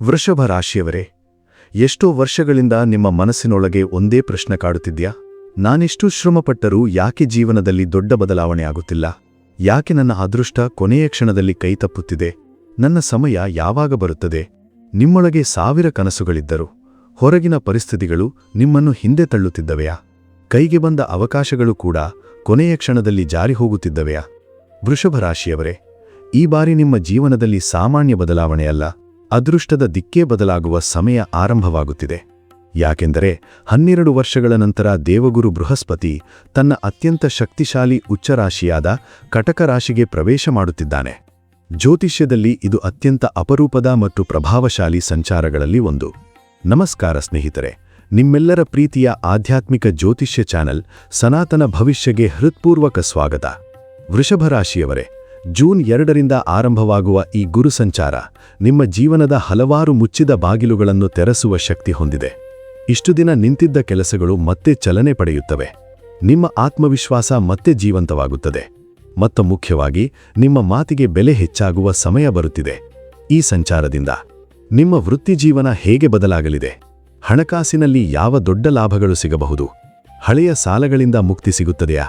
ವೃಷಭ ರಾಶಿಯವರೇ, ಎಷ್ಟೋ ವರ್ಷಗಳಿಂದ ನಿಮ್ಮ ಮನಸ್ಸಿನೊಳಗೆ ಒಂದೇ ಪ್ರಶ್ನೆ ಕಾಡುತ್ತಿದ್ಯಾ? ನಾನೆಷ್ಟು ಶ್ರಮಪಟ್ಟರೂ ಯಾಕೆ ಜೀವನದಲ್ಲಿ ದೊಡ್ಡ ಬದಲಾವಣೆ ಆಗುತ್ತಿಲ್ಲ? ಯಾಕೆ ನನ್ನ ಅದೃಷ್ಟ ಕೊನೆಯ ಕ್ಷಣದಲ್ಲಿ ಕೈತಪ್ಪುತ್ತಿದೆ? ನನ್ನ ಸಮಯ ಯಾವಾಗ ಬರುತ್ತದೆ? ನಿಮ್ಮೊಳಗೆ ಸಾವಿರ ಕನಸುಗಳಿದ್ದರು, ಹೊರಗಿನ ಪರಿಸ್ಥಿತಿಗಳು ನಿಮ್ಮನ್ನು ಹಿಂದೆ ತಳ್ಳುತ್ತಿದ್ದವೆಯಾ? ಕೈಗೆ ಬಂದ ಅವಕಾಶಗಳು ಕೂಡ ಕೊನೆಯ ಕ್ಷಣದಲ್ಲಿ ಜಾರಿ ಹೋಗುತ್ತಿದ್ದವೆಯಾ? ವೃಷಭ ರಾಶಿಯವರೇ, ಈ ಬಾರಿ ನಿಮ್ಮ ಜೀವನದಲ್ಲಿ ಸಾಮಾನ್ಯ ಬದಲಾವಣೆಯಲ್ಲ, ಅದೃಷ್ಟದ ದಿಕ್ಕೇ ಬದಲಾಗುವ ಸಮಯ ಆರಂಭವಾಗುತ್ತಿದೆ. ಯಾಕೆಂದರೆ 12 ವರ್ಷಗಳ ನಂತರ ದೇವಗುರು ಬೃಹಸ್ಪತಿ ತನ್ನ ಅತ್ಯಂತ ಶಕ್ತಿಶಾಲಿ ಉಚ್ಚರಾಶಿಯಾದ ಕಟಕ ರಾಶಿಗೆ ಪ್ರವೇಶ ಮಾಡುತ್ತಿದ್ದಾನೆ. ಜ್ಯೋತಿಷ್ಯದಲ್ಲಿ ಇದು ಅತ್ಯಂತ ಅಪರೂಪದ ಮತ್ತು ಪ್ರಭಾವಶಾಲಿ ಸಂಚಾರಗಳಲ್ಲಿ ಒಂದು. ನಮಸ್ಕಾರ ಸ್ನೇಹಿತರೆ, ನಿಮ್ಮೆಲ್ಲರ ಪ್ರೀತಿಯ ಆಧ್ಯಾತ್ಮಿಕ ಜ್ಯೋತಿಷ್ಯ ಚಾನೆಲ್ ಸನಾತನ ಭವಿಷ್ಯಗೆ ಹೃತ್ಪೂರ್ವಕ ಸ್ವಾಗತ. ವೃಷಭ ರಾಶಿಯವರೇ, ಜೂನ್ 2ರಿಂದ ಆರಂಭವಾಗುವ ಈ ಗುರು ಸಂಚಾರ ನಿಮ್ಮ ಜೀವನದ ಹಲವಾರು ಮುಚ್ಚಿದ ಬಾಗಿಲುಗಳನ್ನು ತೆರೆಸುವ ಶಕ್ತಿ ಹೊಂದಿದೆ. ಇಷ್ಟು ದಿನ ನಿಂತಿದ್ದ ಕೆಲಸಗಳು ಮತ್ತೆ ಚಲನೆ ಪಡೆಯುತ್ತವೆ. ನಿಮ್ಮ ಆತ್ಮವಿಶ್ವಾಸ ಮತ್ತೆ ಜೀವಂತವಾಗುತ್ತದೆ ಮತ್ತು ಮುಖ್ಯವಾಗಿ ನಿಮ್ಮ ಮಾತಿಗೆ ಬೆಲೆ ಹೆಚ್ಚಾಗುವ ಸಮಯ ಬರುತ್ತಿದೆ. ಈ ಸಂಚಾರದಿಂದ ನಿಮ್ಮ ವೃತ್ತಿಜೀವನ ಹೇಗೆ ಬದಲಾಗಲಿದೆ? ಹಣಕಾಸಿನಲ್ಲಿ ಯಾವ ದೊಡ್ಡ ಲಾಭಗಳು ಸಿಗಬಹುದು? ಹಳೆಯ ಸಾಲಗಳಿಂದ ಮುಕ್ತಿ ಸಿಗುತ್ತದೆಯಾ?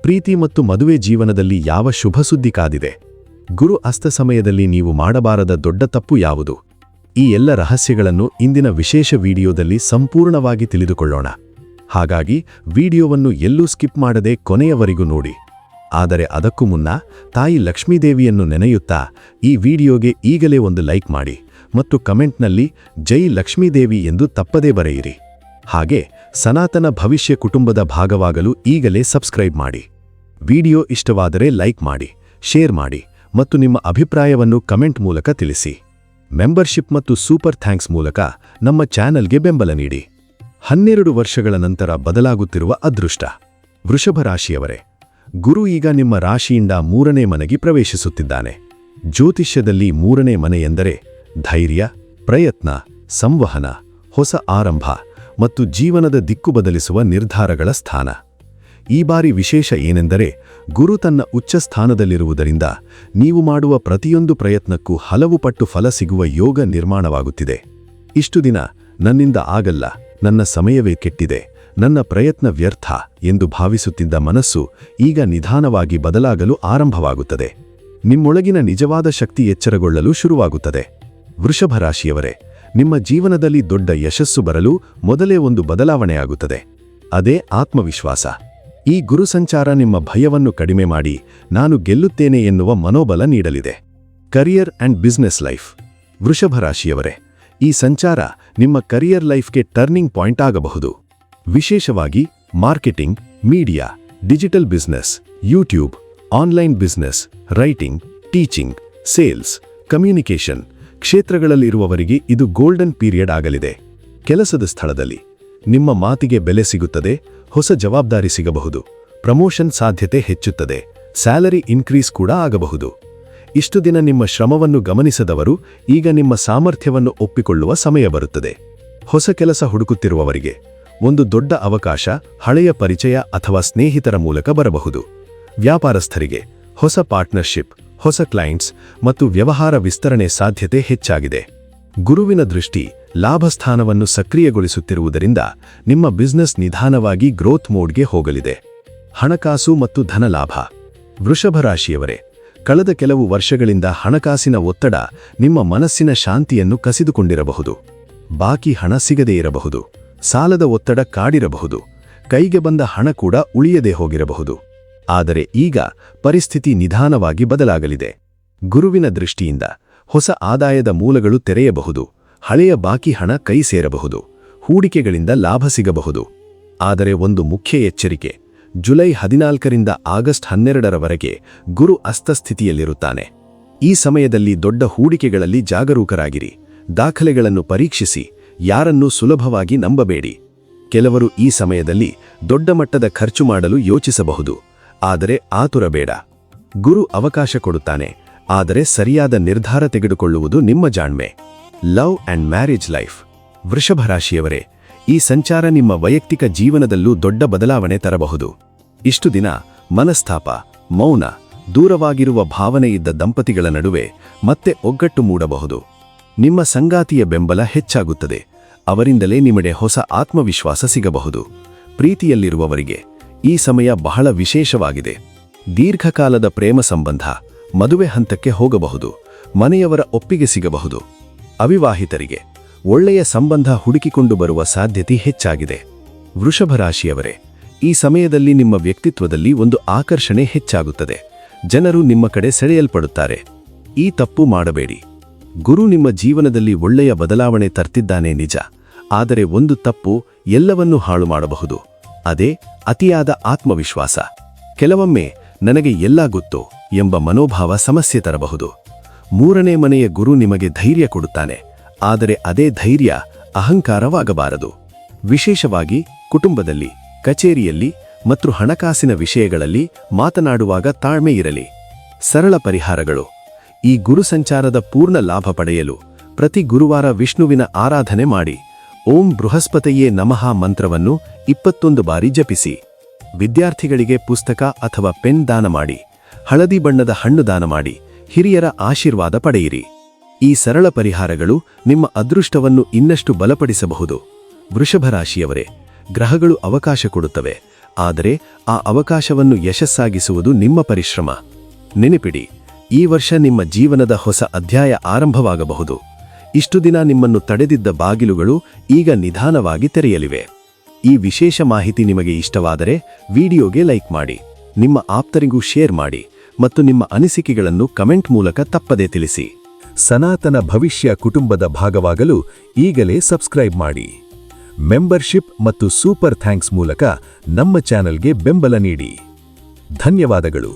ಪ್ರೀತಿ ಮತ್ತು ಮದುವೆ ಜೀವನದಲ್ಲಿ ಯಾವ ಶುಭ ಸುದ್ದಿ ಕಾದಿದೆ? ಗುರು ಅಸ್ತ ಸಮಯದಲ್ಲಿ ನೀವು ಮಾಡಬಾರದ ದೊಡ್ಡ ತಪ್ಪು ಯಾವುದು? ಈ ಎಲ್ಲ ರಹಸ್ಯಗಳನ್ನು ಇಂದಿನ ವಿಶೇಷ ವಿಡಿಯೋದಲ್ಲಿ ಸಂಪೂರ್ಣವಾಗಿ ತಿಳಿದುಕೊಳ್ಳೋಣ. ಹಾಗಾಗಿ ವಿಡಿಯೋವನ್ನು ಎಲ್ಲೂ ಸ್ಕಿಪ್ ಮಾಡದೆ ಕೊನೆಯವರೆಗೂ ನೋಡಿ. ಆದರೆ ಅದಕ್ಕೂ ಮುನ್ನ ತಾಯಿ ಲಕ್ಷ್ಮೀದೇವಿಯನ್ನು ನೆನೆಯುತ್ತಾ ಈ ವಿಡಿಯೋಗೆ ಈಗಲೇ ಒಂದು ಲೈಕ್ ಮಾಡಿ ಮತ್ತು ಕಮೆಂಟ್ನಲ್ಲಿ ಜೈ ಲಕ್ಷ್ಮೀದೇವಿ ಎಂದು ತಪ್ಪದೇ ಬರೆಯಿರಿ. ಹಾಗೆ ಸನಾತನ ಭವಿಷ್ಯ ಕುಟುಂಬದ ಭಾಗವಾಗಲು ಈಗಲೇ ಸಬ್ಸ್ಕ್ರೈಬ್ ಮಾಡಿ. ವಿಡಿಯೋ ಇಷ್ಟವಾದರೆ ಲೈಕ್ ಮಾಡಿ, ಶೇರ್ ಮಾಡಿ ಮತ್ತು ನಿಮ್ಮ ಅಭಿಪ್ರಾಯವನ್ನು ಕಮೆಂಟ್ ಮೂಲಕ ತಿಳಿಸಿ. ಮೆಂಬರ್ಶಿಪ್ ಮತ್ತು ಸೂಪರ್ ಥ್ಯಾಂಕ್ಸ್ ಮೂಲಕ ನಮ್ಮ ಚಾನೆಲ್ಗೆ ಬೆಂಬಲ ನೀಡಿ. 12 ವರ್ಷಗಳ ನಂತರ ಬದಲಾಗುತ್ತಿರುವ ಅದೃಷ್ಟ. ವೃಷಭ ರಾಶಿಯವರೇ, ಗುರು ಈಗ ನಿಮ್ಮ ರಾಶಿಯಿಂದ 3ನೇ ಮನೆಗೆ ಪ್ರವೇಶಿಸುತ್ತಿದ್ದಾನೆ. ಜ್ಯೋತಿಷ್ಯದಲ್ಲಿ 3ನೇ ಮನೆ ಎಂದರೆ ಧೈರ್ಯ, ಪ್ರಯತ್ನ, ಸಂವಹನ, ಹೊಸ ಆರಂಭ ಮತ್ತು ಜೀವನದ ದಿಕ್ಕು ಬದಲಿಸುವ ನಿರ್ಧಾರಗಳ ಸ್ಥಾನ. ಈ ಬಾರಿ ವಿಶೇಷ ಏನೆಂದರೆ ಗುರು ತನ್ನ ಉಚ್ಚ ಸ್ಥಾನದಲ್ಲಿರುವುದರಿಂದ ನೀವು ಮಾಡುವ ಪ್ರತಿಯೊಂದು ಪ್ರಯತ್ನಕ್ಕೂ ಹಲವು ಪಟ್ಟು ಫಲ ಸಿಗುವ ಯೋಗ ನಿರ್ಮಾಣವಾಗುತ್ತಿದೆ. ಇಷ್ಟು ದಿನ ನನ್ನಿಂದ ಆಗಲ್ಲ, ನನ್ನ ಸಮಯವೇ ಕೆಟ್ಟಿದೆ, ನನ್ನ ಪ್ರಯತ್ನ ವ್ಯರ್ಥ ಎಂದು ಭಾವಿಸುತ್ತಿದ್ದ ಮನಸ್ಸು ಈಗ ನಿಧಾನವಾಗಿ ಬದಲಾಗಲು ಆರಂಭವಾಗುತ್ತದೆ. ನಿಮ್ಮೊಳಗಿನ ನಿಜವಾದ ಶಕ್ತಿ ಎಚ್ಚರಗೊಳ್ಳಲು ಶುರುವಾಗುತ್ತದೆ. ವೃಷಭ ರಾಶಿಯವರೇ, ನಿಮ್ಮ ಜೀವನದಲ್ಲಿ ದೊಡ್ಡ ಯಶಸ್ಸು ಬರಲು ಮೊದಲೇ ಒಂದು ಬದಲಾವಣೆಯಾಗುತ್ತದೆ. ಅದೇ ಆತ್ಮವಿಶ್ವಾಸ. ಈ ಗುರು ಸಂಚಾರ ನಿಮ್ಮ ಭಯವನ್ನು ಕಡಿಮೆ ಮಾಡಿ ನಾನು ಗೆಲ್ಲುತ್ತೇನೆ ಎನ್ನುವ ಮನೋಬಲ ನೀಡಲಿದೆ. Career and business life. ವೃಷಭ ರಾಶಿಯವರೇ, ಈ ಸಂಚಾರ ನಿಮ್ಮ ಕರಿಯರ್ ಲೈಫ್ಗೆ ಟರ್ನಿಂಗ್ ಪಾಯಿಂಟ್ ಆಗಬಹುದು. ವಿಶೇಷವಾಗಿ marketing, media, digital business, YouTube, online business, writing, teaching, sales, communication ಕ್ಷೇತ್ರಗಳಲ್ಲಿರುವವರಿಗೆ ಇದು ಗೋಲ್ಡನ್ ಪೀರಿಯಡ್ ಆಗಲಿದೆ. ಕೆಲಸದ ಸ್ಥಳದಲ್ಲಿ ನಿಮ್ಮ ಮಾತಿಗೆ ಬೆಲೆ ಸಿಗುತ್ತದೆ, ಹೊಸ ಜವಾಬ್ದಾರಿ ಸಿಗಬಹುದು, ಪ್ರಮೋಷನ್ ಸಾಧ್ಯತೆ ಹೆಚ್ಚುತ್ತದೆ, ಸ್ಯಾಲರಿ ಇನ್ಕ್ರೀಸ್ ಕೂಡ ಆಗಬಹುದು. ಇಷ್ಟು ದಿನ ನಿಮ್ಮ ಶ್ರಮವನ್ನು ಗಮನಿಸದವರು ಈಗ ನಿಮ್ಮ ಸಾಮರ್ಥ್ಯವನ್ನು ಒಪ್ಪಿಕೊಳ್ಳುವ ಸಮಯ ಬರುತ್ತದೆ. ಹೊಸ ಕೆಲಸ ಹುಡುಕುತ್ತಿರುವವರಿಗೆ ಒಂದು ದೊಡ್ಡ ಅವಕಾಶ ಹಳೆಯ ಪರಿಚಯ ಅಥವಾ ಸ್ನೇಹಿತರ ಮೂಲಕ ಬರಬಹುದು. ವ್ಯಾಪಾರಸ್ಥರಿಗೆ ಹೊಸ ಪಾರ್ಟ್ನರ್ಶಿಪ್, ಹೊಸ ಕ್ಲೈಂಟ್ಸ್ ಮತ್ತು ವ್ಯವಹಾರ ವಿಸ್ತರಣೆ ಸಾಧ್ಯತೆ ಹೆಚ್ಚಾಗಿದೆ. ಗುರುವಿನ ದೃಷ್ಟಿ ಲಾಭಸ್ಥಾನವನ್ನು ಸಕ್ರಿಯಗೊಳಿಸುತ್ತಿರುವುದರಿಂದ ನಿಮ್ಮ ಬಿಸ್ನೆಸ್ ನಿಧಾನವಾಗಿ ಗ್ರೋತ್ ಮೋಡ್ಗೆ ಹೋಗಲಿದೆ. ಹಣಕಾಸು ಮತ್ತು ಧನಲಾಭ. ವೃಷಭ ರಾಶಿಯವರೇ, ಕಳೆದ ಕೆಲವು ವರ್ಷಗಳಿಂದ ಹಣಕಾಸಿನ ಒತ್ತಡ ನಿಮ್ಮ ಮನಸ್ಸಿನ ಶಾಂತಿಯನ್ನು ಕಸಿದುಕೊಂಡಿರಬಹುದು. ಬಾಕಿ ಹಣ ಸಿಗದೇ ಇರಬಹುದು, ಸಾಲದ ಒತ್ತಡ ಕಾಡಿರಬಹುದು, ಕೈಗೆ ಬಂದ ಹಣ ಕೂಡ ಉಳಿಯದೇ ಹೋಗಿರಬಹುದು. ಆದರೆ ಈಗ ಪರಿಸ್ಥಿತಿ ನಿಧಾನವಾಗಿ ಬದಲಾಗಲಿದೆ. ಗುರುವಿನ ದೃಷ್ಟಿಯಿಂದ ಹೊಸ ಆದಾಯದ ಮೂಲಗಳು ತೆರೆಯಬಹುದು, ಹಳೆಯ ಬಾಕಿ ಹಣ ಕೈ ಸೇರಬಹುದು, ಹೂಡಿಕೆಗಳಿಂದ ಲಾಭ ಸಿಗಬಹುದು. ಆದರೆ ಒಂದು ಮುಖ್ಯ ಎಚ್ಚರಿಕೆ: ಜುಲೈ 14ರಿಂದ ಆಗಸ್ಟ್ 12ರವರೆಗೆ ಗುರು ಅಸ್ತಸ್ಥಿತಿಯಲ್ಲಿರುತ್ತಾನೆ. ಈ ಸಮಯದಲ್ಲಿ ದೊಡ್ಡ ಹೂಡಿಕೆಗಳಲ್ಲಿ ಜಾಗರೂಕರಾಗಿರಿ. ದಾಖಲೆಗಳನ್ನು ಪರೀಕ್ಷಿಸಿ, ಯಾರನ್ನೂ ಸುಲಭವಾಗಿ ನಂಬಬೇಡಿ. ಕೆಲವರು ಈ ಸಮಯದಲ್ಲಿ ದೊಡ್ಡ ಮಟ್ಟದ ಖರ್ಚು ಮಾಡಲು ಯೋಚಿಸಬಹುದು, ಆದರೆ ಆತುರಬೇಡ. ಗುರು ಅವಕಾಶ ಕೊಡುತ್ತಾನೆ, ಆದರೆ ಸರಿಯಾದ ನಿರ್ಧಾರ ತೆಗೆದುಕೊಳ್ಳುವುದು ನಿಮ್ಮ ಜಾಣ್ಮೆ. Love and marriage life. ವೃಷಭ ರಾಶಿಯವರೇ, ಈ ಸಂಚಾರ ನಿಮ್ಮ ವೈಯಕ್ತಿಕ ಜೀವನದಲ್ಲೂ ದೊಡ್ಡ ಬದಲಾವಣೆ ತರಬಹುದು. ಇಷ್ಟು ದಿನ ಮನಸ್ತಾಪ, ಮೌನ, ದೂರವಾಗಿರುವ ಭಾವನೆ ಇದ್ದ ದಂಪತಿಗಳ ನಡುವೆ ಮತ್ತೆ ಒಗ್ಗಟ್ಟು ಮೂಡಬಹುದು. ನಿಮ್ಮ ಸಂಗಾತಿಯ ಬೆಂಬಲ ಹೆಚ್ಚಾಗುತ್ತದೆ. ಅವರಿಂದಲೇ ನಿಮಗೆ ಹೊಸ ಆತ್ಮವಿಶ್ವಾಸ ಸಿಗಬಹುದು. ಪ್ರೀತಿಯಲ್ಲಿರುವವರಿಗೆ ಈ ಸಮಯ ಬಹಳ ವಿಶೇಷವಾಗಿದೆ. ದೀರ್ಘಕಾಲದ ಪ್ರೇಮ ಸಂಬಂಧ ಮದುವೆ ಹಂತಕ್ಕೆ ಹೋಗಬಹುದು. ಮನೆಯವರ ಒಪ್ಪಿಗೆ ಸಿಗಬಹುದು. ಅವಿವಾಹಿತರಿಗೆ ಒಳ್ಳೆಯ ಸಂಬಂಧ ಹುಡುಕಿಕೊಂಡು ಬರುವ ಸಾಧ್ಯತೆ ಹೆಚ್ಚಾಗಿದೆ. ವೃಷಭ ರಾಶಿಯವರೇ, ಈ ಸಮಯದಲ್ಲಿ ನಿಮ್ಮ ವ್ಯಕ್ತಿತ್ವದಲ್ಲಿ ಒಂದು ಆಕರ್ಷಣೆ ಹೆಚ್ಚಾಗುತ್ತದೆ. ಜನರು ನಿಮ್ಮ ಕಡೆ ಸೆಳೆಯಲ್ಪಡುತ್ತಾರೆ. ಈ ತಪ್ಪು ಮಾಡಬೇಡಿ. ಗುರು ನಿಮ್ಮ ಜೀವನದಲ್ಲಿ ಒಳ್ಳೆಯ ಬದಲಾವಣೆ ತರ್ತಿದ್ದಾನೆ ನಿಜ, ಆದರೆ ಒಂದು ತಪ್ಪು ಎಲ್ಲವನ್ನೂ ಹಾಳು ಮಾಡಬಹುದು. ಅದೇ ಅತಿಯಾದ ಆತ್ಮವಿಶ್ವಾಸ. ಕೆಲವೊಮ್ಮೆ ನನಗೆ ಎಲ್ಲ ಗೊತ್ತು ಎಂಬ ಮನೋಭಾವ ಸಮಸ್ಯೆ ತರಬಹುದು. ಮೂರನೇ ಮನೆಯ ಗುರು ನಿಮಗೆ ಧೈರ್ಯ ಕೊಡುತ್ತಾನೆ, ಆದರೆ ಅದೇ ಧೈರ್ಯ ಅಹಂಕಾರವಾಗಬಾರದು. ವಿಶೇಷವಾಗಿ ಕುಟುಂಬದಲ್ಲಿ, ಕಚೇರಿಯಲ್ಲಿ ಮತ್ತು ಹಣಕಾಸಿನ ವಿಷಯಗಳಲ್ಲಿ ಮಾತನಾಡುವಾಗ ತಾಳ್ಮೆ ಇರಲಿ. ಸರಳ ಪರಿಹಾರಗಳು. ಈ ಗುರು ಸಂಚಾರದ ಪೂರ್ಣ ಲಾಭ ಪಡೆಯಲು ಪ್ರತಿ ಗುರುವಾರ ವಿಷ್ಣುವಿನ ಆರಾಧನೆ ಮಾಡಿ. ಓಂ ಬೃಹಸ್ಪತಿಯೇ ನಮಃ ಮಂತ್ರವನ್ನು 21 ಬಾರಿ ಜಪಿಸಿ. ವಿದ್ಯಾರ್ಥಿಗಳಿಗೆ ಪುಸ್ತಕ ಅಥವಾ ಪೆನ್ ದಾನ ಮಾಡಿ. ಹಳದಿ ಬಣ್ಣದ ಹಣ್ಣು ದಾನ ಮಾಡಿ. ಹಿರಿಯರ ಆಶೀರ್ವಾದ ಪಡೆಯಿರಿ. ಈ ಸರಳ ಪರಿಹಾರಗಳು ನಿಮ್ಮ ಅದೃಷ್ಟವನ್ನು ಇನ್ನಷ್ಟು ಬಲಪಡಿಸಬಹುದು. ವೃಷಭ ರಾಶಿಯವರೇ, ಗ್ರಹಗಳು ಅವಕಾಶ ಕೊಡುತ್ತವೆ, ಆದರೆ ಆ ಅವಕಾಶವನ್ನು ಯಶಸ್ಸಾಗಿಸುವುದು ನಿಮ್ಮ ಪರಿಶ್ರಮ. ನೆನಪಿಡಿ, ಈ ವರ್ಷ ನಿಮ್ಮ ಜೀವನದ ಹೊಸ ಅಧ್ಯಾಯ ಆರಂಭವಾಗಬಹುದು. ಇಷ್ಟು ದಿನ ನಿಮ್ಮನ್ನು ತಡೆದಿದ್ದ ಬಾಗಿಲುಗಳು ಈಗ ನಿಧಾನವಾಗಿ ತೆರೆಯಲಿವೆ. ಈ ವಿಶೇಷ ಮಾಹಿತಿ ನಿಮಗೆ ಇಷ್ಟವಾದರೆ ವಿಡಿಯೋಗೆ ಲೈಕ್ ಮಾಡಿ, ನಿಮ್ಮ ಆಪ್ತರಿಗೂ ಶೇರ್ ಮಾಡಿ ಮತ್ತು ನಿಮ್ಮ ಅನಿಸಿಕೆಗಳನ್ನು ಕಮೆಂಟ್ ಮೂಲಕ ತಪ್ಪದೇ ತಿಳಿಸಿ. ಸನಾತನ ಭವಿಷ್ಯ ಕುಟುಂಬದ ಭಾಗವಾಗಲು ಈಗಲೇ ಸಬ್ಸ್ಕ್ರೈಬ್ ಮಾಡಿ. ಮೆಂಬರ್ಶಿಪ್ ಮತ್ತು ಸೂಪರ್ ಥ್ಯಾಂಕ್ಸ್ ಮೂಲಕ ನಮ್ಮ ಚಾನೆಲ್ಗೆ ಬೆಂಬಲ ನೀಡಿ. ಧನ್ಯವಾದಗಳು.